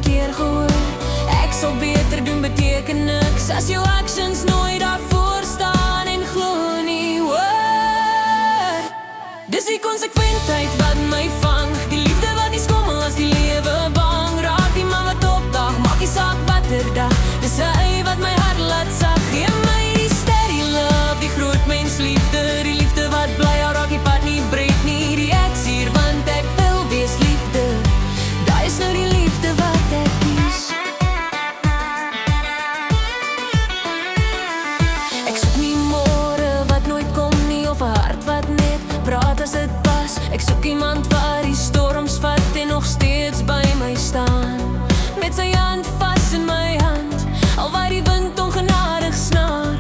keer gehoor. Ek sal beter doen beteken niks as jou actions nooit daarvoor staan en glo nie, hoor. Dis die konsekwentheid wat my vang, die liefde wat nie skommel as die lewe bang. Raak die man wat opdag, maak nie saak watter dag. Dis hy wat my hart laat sag. Gee my die steady love, die groot mens liefde. Die liefde wat bly, al raak die pad nie breek nie. Die ek's hier want ek wil wees liefde. Daai is nou die liefde wat ek kies. Ek soek nie môre wat nooit kom nie, of 'n hart wat net praat as dit pas. Ek soek iemand wat die storms vat en nog steeds by my staan, met sy hand vas in my hand, al waar die wind ongenadig snaar.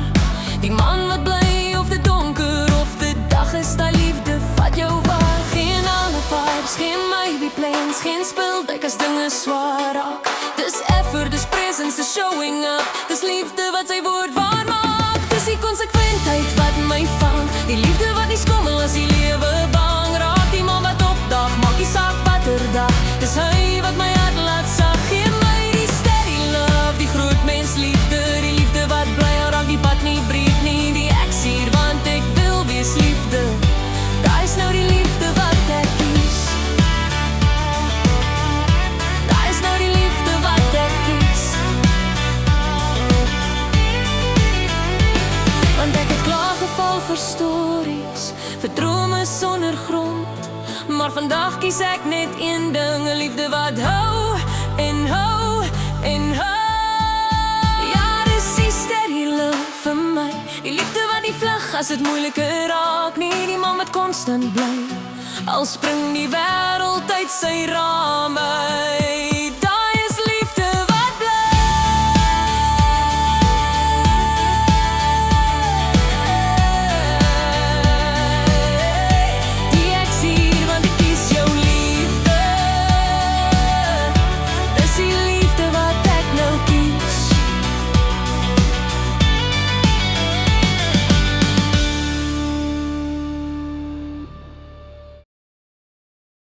Die man wat bly of dit donker of dit dag is, daai liefde vat jou waar. Geen alle vibes, geen maybe plans, geen spilduik as dinge swaar raak. Dis effort, dis presence, dis showing up. Dis liefde wat sy woord waar maak. Dis die konsekwentheid wat my vang, die liefde wat nie skommel as die lewe bang. Raak die man wat opdag, maak nie saak watter dag. Dis hy wat my hart laat sag. Gee my die steady love, die groot mens liefde. Die liefde wat bly, al raak die pad nie breek nie. Die ek's hier want ek wil wees liefde. Daai is nou die liefde wat ek kies. Daai is nou die liefde wat ek kies. Want ek het klaar geval vir stories, vir drome sonder grond. Maar vandag kies ek net een ding, 'n liefde wat hou en hou en hou. Ja, dis die steady love vir my, die liefde wat nie vlug as dit moeiliker raak nie. Die man wat konstant bly, al spring die wêreld uit sy rame.